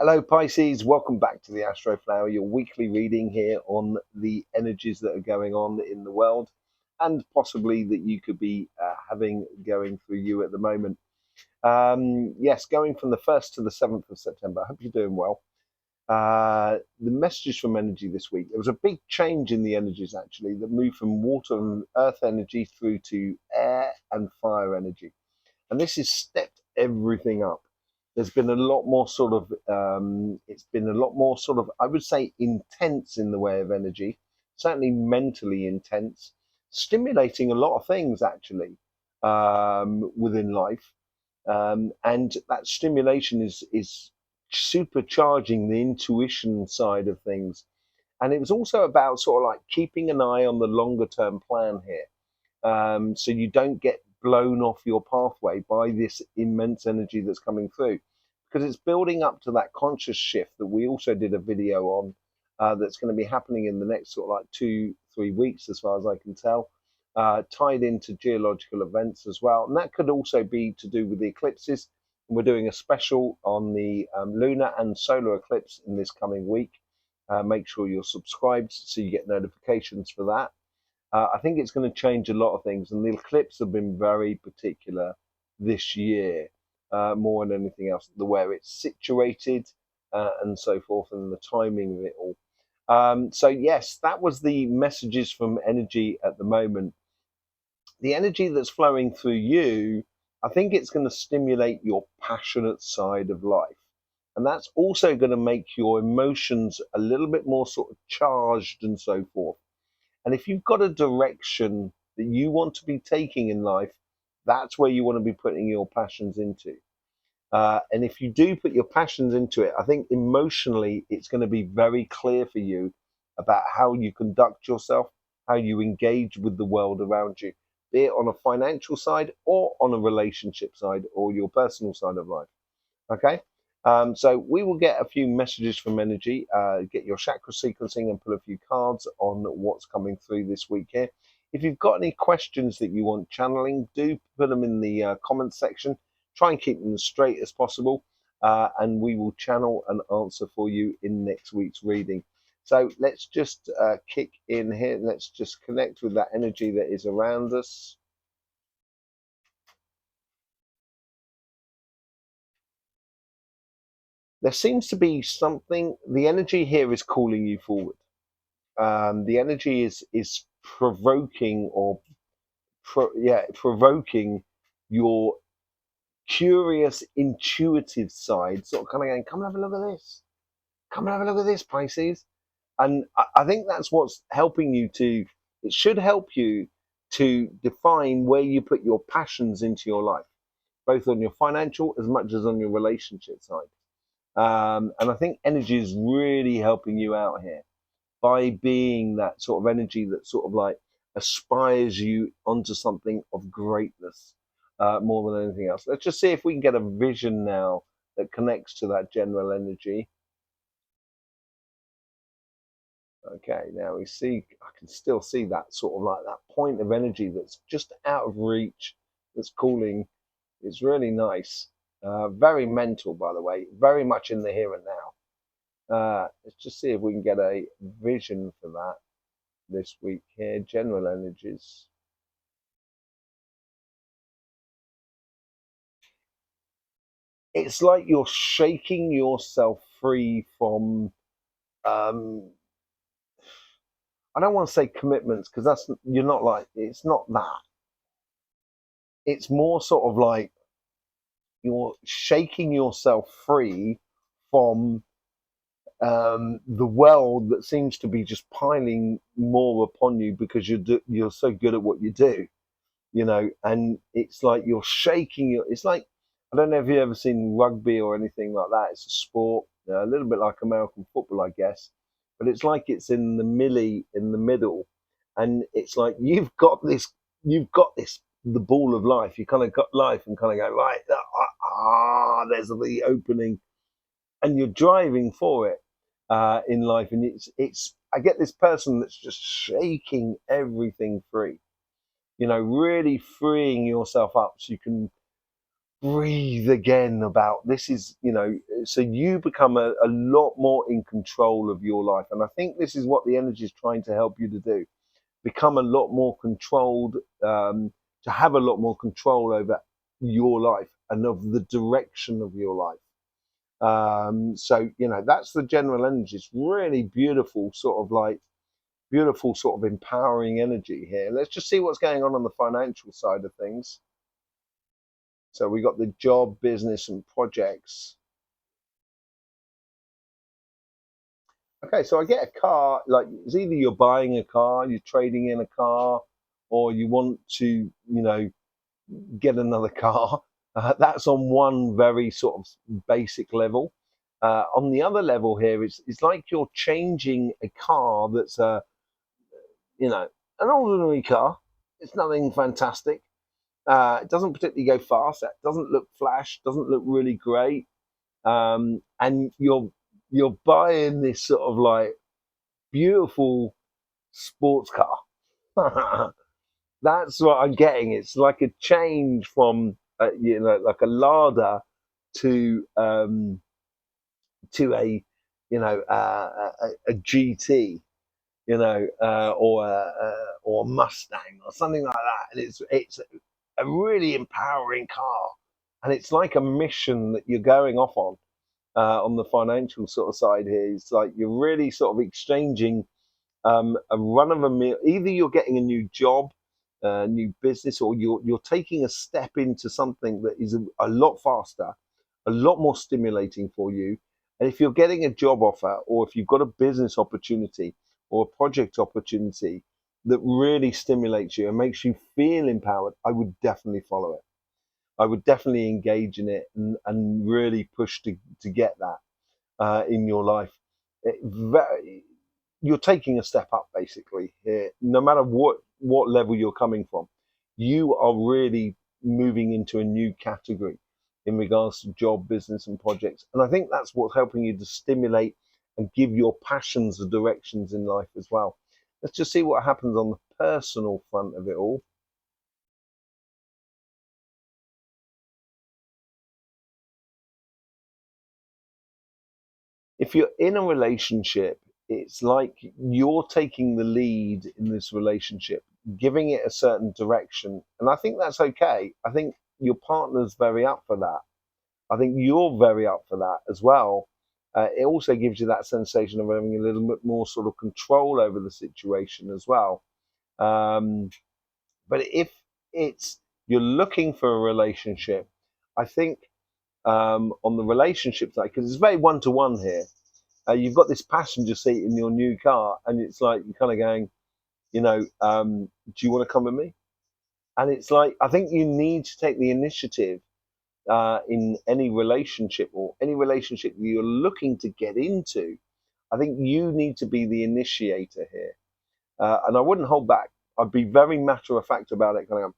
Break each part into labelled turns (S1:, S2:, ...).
S1: Hello, Pisces. Welcome back to the Astroflower, your weekly reading here on the energies that are going on in the world and possibly that you could be having going through you at the moment. Yes, going from the 1st to the 7th of September. I hope you're doing well. The messages from energy this week. There was a big change in the energies actually that moved from water and earth energy through to air and fire energy. And this has stepped everything up. There's been a lot more it's been a lot more I would say, intense in the way of energy, certainly mentally intense, stimulating a lot of things actually within life. And that stimulation is supercharging the intuition side of things. And it was also about sort of like keeping an eye on the longer term plan here, so you don't get blown off your pathway by this immense energy that's coming through, because it's building up to that conscious shift that we also did a video on, that's going to be happening in the next sort of like 2-3 weeks, as far as I can tell, tied into geological events as well. And that could also be to do with the eclipses. We're doing a special on the lunar and solar eclipse in this coming week. Make sure you're subscribed so you get notifications for that. I think it's going to change a lot of things, and the eclipse have been very particular this year, more than anything else, the where it's situated and so forth, and the timing of it all. So yes, that was the messages from energy at the moment. The energy that's flowing through you, I think it's going to stimulate your passionate side of life. And that's also going to make your emotions a little bit more sort of charged and so forth. And if you've got a direction that you want to be taking in life, that's where you want to be putting your passions into. And if you do put your passions into it, I think emotionally it's going to be very clear for you about how you conduct yourself, how you engage with the world around you, be it on a financial side or on a relationship side or your personal side of life. Okay. So we will get a few messages from energy, get your chakra sequencing and pull a few cards on what's coming through this week here. If you've got any questions that you want channeling, do put them in the comments section. Try and keep them as straight as possible, and we will channel an answer for you in next week's reading. So let's just kick in here. Let's just connect with that energy that is around us. There seems to be something, the energy here is calling you forward. The energy is provoking provoking your curious, intuitive side, sort of kind of going, come and have a look at this. Come and have a look at this, Pisces. And I think that's what's helping you to, it should help you to define where you put your passions into your life, both on your financial as much as on your relationship side. And I think energy is really helping you out here by being that sort of energy that sort of like aspires you onto something of greatness, more than anything else. Let's just see if we can get a vision now that connects to that general energy. Okay, now we see, I can still see that sort of like that point of energy that's just out of reach, that's calling. It's really nice. Very mental, by the way, very much in the here and now. Let's just see if we can get a vision for that this week here. General energies. It's like you're shaking yourself free from, um, I don't want to say commitments, because that's, you're not like, it's not that. It's more sort of like you're shaking yourself free from the world that seems to be just piling more upon you because you're so good at what you do, and it's like you're shaking your. It's like, I don't know if you've ever seen rugby or anything like that. It's a sport, a little bit like American football, I guess, but it's like it's in the millie in the middle, and it's like you've got this the ball of life. You kind of got life and kind of go right. There's the opening, and you're driving for it in life, and it's. I get this person that's just shaking everything free, really freeing yourself up so you can breathe again about this is, so you become a lot more in control of your life. And I think this is what the energy is trying to help you to do, become a lot more controlled, to have a lot more control over your life and of the direction of your life. So, that's the general energy. It's really beautiful, beautiful, sort of empowering energy here. Let's just see what's going on the financial side of things. So we got the job, business, and projects. Okay, so I get a car. Like, it's either you're buying a car, you're trading in a car, or you want to, get another car. That's on one very sort of basic level. On the other level here, it's like you're changing a car that's an ordinary car. It's nothing fantastic. It doesn't particularly go fast. It doesn't look flash. Doesn't look really great. And you're buying this sort of like beautiful sports car. That's what I'm getting. It's like a change from like a Lada to a a GT, or a Mustang or something like that. And it's a really empowering car, and it's like a mission that you're going off on the financial sort of side here. It's like you're really sort of exchanging a run of a meal. Either you're getting a new job, a new business, or you're taking a step into something that is a lot faster, a lot more stimulating for you. And if you're getting a job offer, or if you've got a business opportunity or a project opportunity that really stimulates you and makes you feel empowered, I would definitely follow it. I would definitely engage in it and really push to get that in your life. You're taking a step up basically here, no matter what level you're coming from. You are really moving into a new category in regards to job, business, and projects. And I think that's what's helping you to stimulate and give your passions the directions in life as well. Let's just see what happens on the personal front of it all. If you're in a relationship, it's like you're taking the lead in this relationship, giving it a certain direction. And I think that's okay. I think your partner's very up for that. I think you're very up for that as well. It also gives you that sensation of having a little bit more sort of control over the situation as well. Um, but if it's you're looking for a relationship, I think on the relationship side, because it's very one to one here. You've got this passenger seat in your new car, and it's like you're kind of going, do you want to come with me? And it's like I think you need to take the initiative in any relationship or any relationship that you're looking to get into. I think you need to be the initiator here, and I wouldn't hold back. I'd be very matter of fact about it. Kind of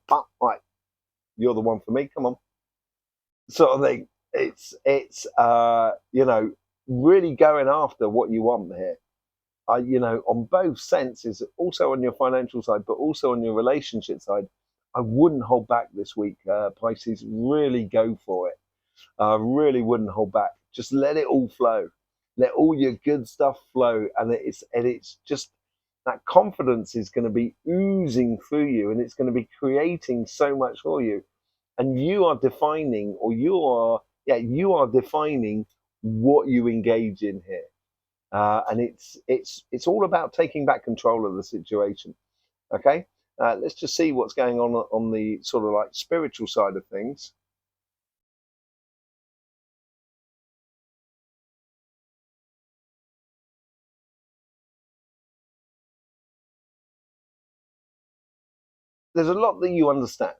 S1: go, right, you're the one for me. Come on, sort of thing. It's really going after what you want here. On both senses, also on your financial side, but also on your relationship side. I wouldn't hold back this week, Pisces. Really go for it. I really wouldn't hold back. Just let it all flow. Let all your good stuff flow, and it's just that confidence is going to be oozing through you, and it's going to be creating so much for you. And you are defining, or you are defining what you engage in here. And it's all about taking back control of the situation. Okay, let's just see what's going on the sort of like spiritual side of things. There's a lot that you understand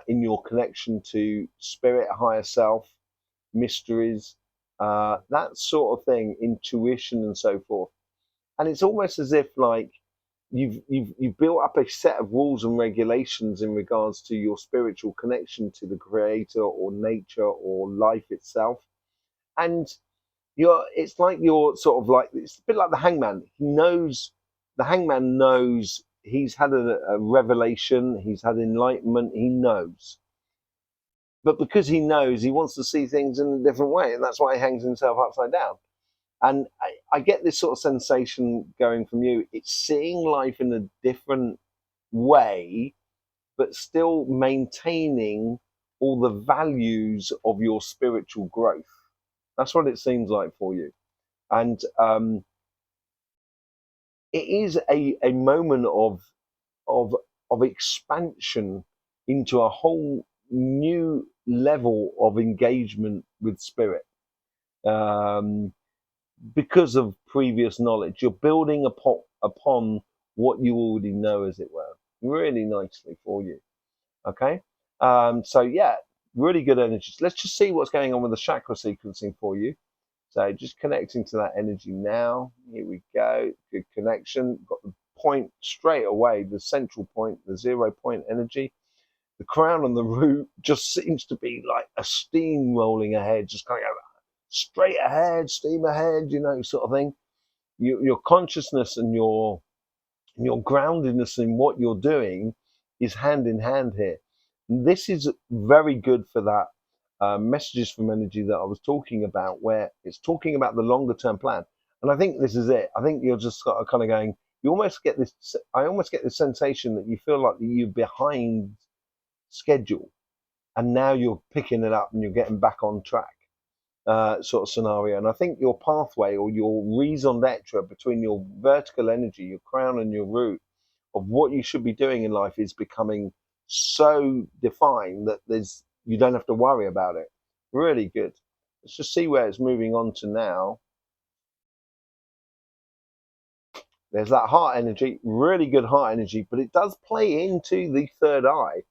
S1: in your connection to spirit, higher self, mysteries, that sort of thing, intuition, and so forth. And it's almost as if like you've built up a set of rules and regulations in regards to your spiritual connection to the creator or nature or life itself. And you're sort of like, it's a bit like the hangman. The hangman knows, he's had a revelation, he's had enlightenment, he knows. but because he knows, he wants to see things in a different way, and that's why he hangs himself upside down. And I get this sort of sensation going from you. It's seeing life in a different way, but still maintaining all the values of your spiritual growth. That's what it seems like for you. And it is a moment of of expansion into a whole new level of engagement with spirit, um, because of previous knowledge. You're building upon what you already know, as it were, really nicely for you. Okay, so yeah, really good energies. Let's just see what's going on with the chakra sequencing for you. So just connecting to that energy now. Here we go. Good connection. Got the point straight away, the central point, the 0 point energy. The crown and the root just seems to be like a steam rolling ahead, just kind of straight ahead, steam ahead, sort of thing. Your consciousness and your groundedness in what you're doing is hand in hand here. And this is very good for that messages from energy that I was talking about, where it's talking about the longer term plan. And I think this is it. I think you're just kind of going, you almost get this, I almost get this sensation that you feel like you're behind schedule, and now you're picking it up and you're getting back on track, sort of scenario. And I think your pathway, or your raison d'etre between your vertical energy, your crown and your root, of what you should be doing in life is becoming so defined that you don't have to worry about it. Really good. Let's just see where it's moving on to now. There's that heart energy, really good heart energy, but it does play into the third eye.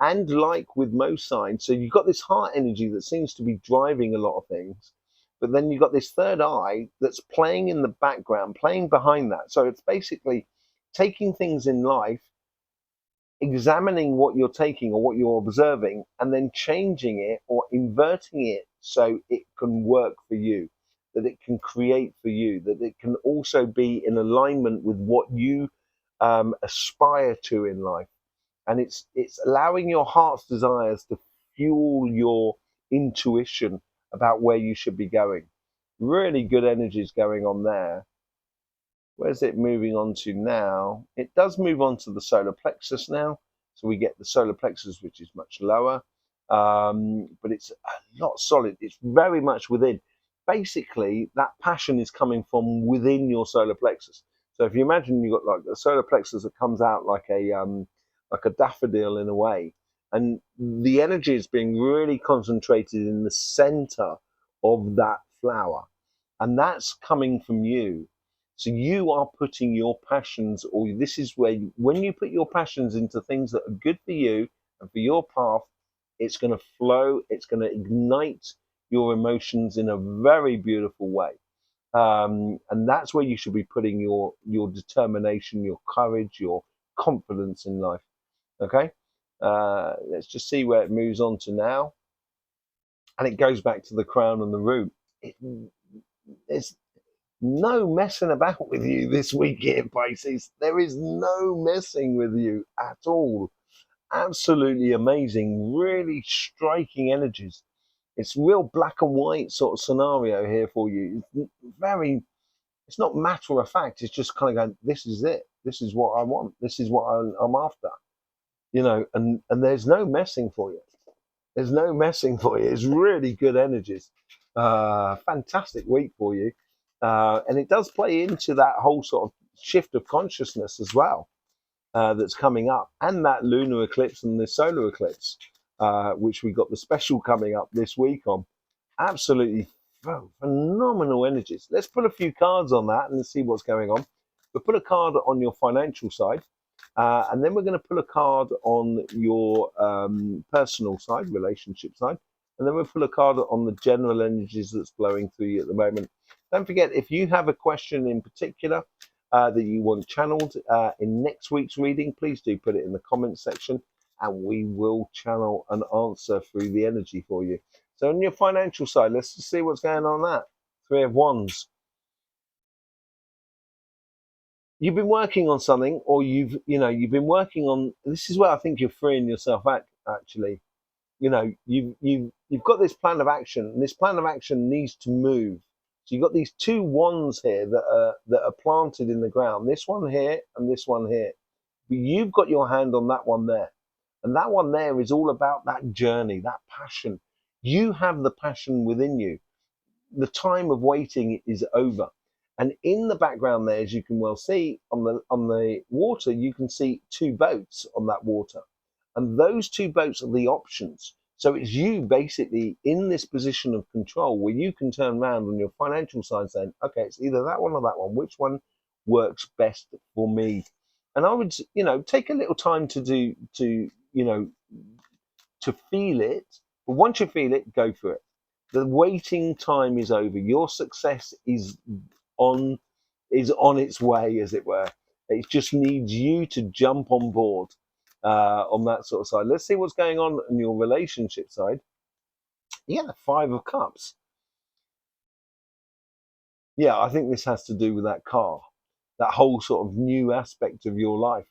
S1: And like with most signs, so you've got this heart energy that seems to be driving a lot of things, but then you've got this third eye that's playing in the background, playing behind that. So it's basically taking things in life, examining what you're taking or what you're observing, and then changing it or inverting it so it can work for you, that it can create for you, that it can also be in alignment with what you aspire to in life. And it's allowing your heart's desires to fuel your intuition about where you should be going. Really good energies going on there. Where's it moving on to now? It does move on to the solar plexus now. So we get the solar plexus, which is much lower, but it's a lot solid. It's very much within. Basically, that passion is coming from within your solar plexus. So if you imagine you've got like the solar plexus that comes out like a daffodil in a way, and the energy is being really concentrated in the center of that flower, and that's coming from you. So you are putting your passions, or this is where, when you put your passions into things that are good for you and for your path, it's going to flow. It's going to ignite your emotions in a very beautiful way. And that's where you should be putting your determination, your courage, your confidence in life. Okay. Let's just see where it moves on to now. And it goes back to the crown and the root. It's no messing about with you this week here, Pisces. There is no messing with you at all. Absolutely amazing, really striking energies. It's real black and white sort of scenario here for you. It's not matter of fact. It's just kind of going, this is it. This is what I want. This is what I'm after. And there's no messing for you. There's no messing for you. It's really good energies. Fantastic week for you. And it does play into that whole sort of shift of consciousness as well, that's coming up, and that lunar eclipse and the solar eclipse, which we got the special coming up this week on. Absolutely phenomenal energies. Let's put a few cards on that and see what's going on. We'll put a card on your financial side, and then we're going to put a card on your personal side, relationship side, and then we'll put a card on the general energies that's flowing through you at the moment. Don't forget, if you have a question in particular that you want channeled in next week's reading, please do put it in the comments section, and we will channel an answer through the energy for you. So on your financial side, let's just see what's going on that. Three of Wands. You've been working on something, or you've been working on, this is where I think you're freeing yourself out, actually. you've got this plan of action, and this plan of action needs to move. So you've got these two wands here that are planted in the ground. This one here and this one here. But you've got your hand on that one there. And that one there is all about that journey, that passion. You have the passion within you. The time of waiting is over. And in the background there, as you can well see on the water, you can see two boats on that water. And those two boats are the options. So it's you basically in this position of control where you can turn around on your financial side saying, okay, it's either that one or that one. Which one works best for me? And I would, take a little time to feel it. But once you feel it, go for it. The waiting time is over. Your success on on its way, as it were. It just needs you to jump on board on that sort of side. Let's see what's going on your relationship side. Yeah, 5 of Cups. Yeah, I think this has to do with that car, that whole sort of new aspect of your life.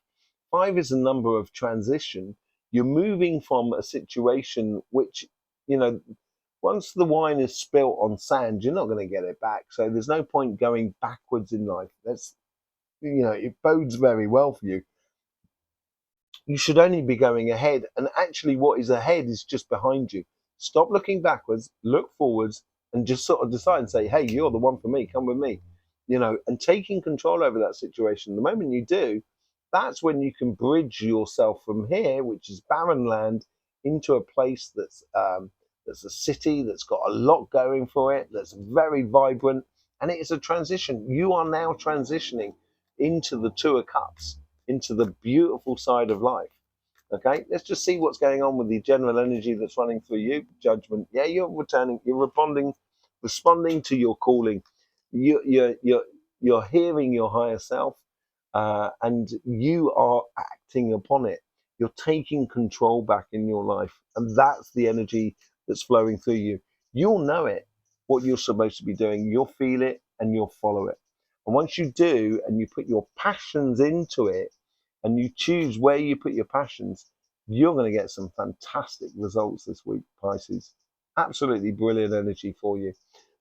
S1: 5 is a number of transition. You're moving from a situation which, you know, once the wine is spilt on sand, you're not going to get it back. So there's no point going backwards in life. It bodes very well for you. You should only be going ahead. And actually, what is ahead is just behind you. Stop looking backwards, look forwards, and just sort of decide and say, hey, you're the one for me, come with me. And taking control over that situation. The moment you do, that's when you can bridge yourself from here, which is barren land, into a place that's a city that's got a lot going for it, that's very vibrant, and it is a transition. You are now transitioning into the 2 of Cups, into the beautiful side of life. Okay, let's just see what's going on with the general energy that's running through you. Judgment. Yeah, you're returning. You're responding to your calling. You're hearing your higher self, and you are acting upon it. You're taking control back in your life, and that's the energy that's flowing through you. You'll know it, what you're supposed to be doing. You'll feel it, and you'll follow it. And once you do, and you put your passions into it, and you choose where you put your passions, you're going to get some fantastic results this week, Pisces. Absolutely brilliant energy for you.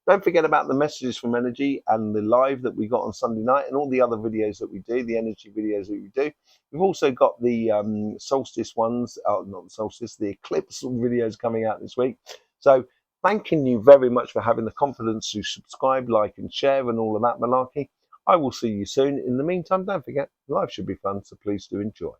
S1: Don't forget about the messages from energy and the live that we got on Sunday night and all the other videos that we do, the energy videos that we do. We've also got the solstice ones, not the solstice, the eclipse videos coming out this week. So thanking you very much for having the confidence to subscribe, like and share and all of that malarkey. I will see you soon. In the meantime, don't forget, life should be fun, so please do enjoy.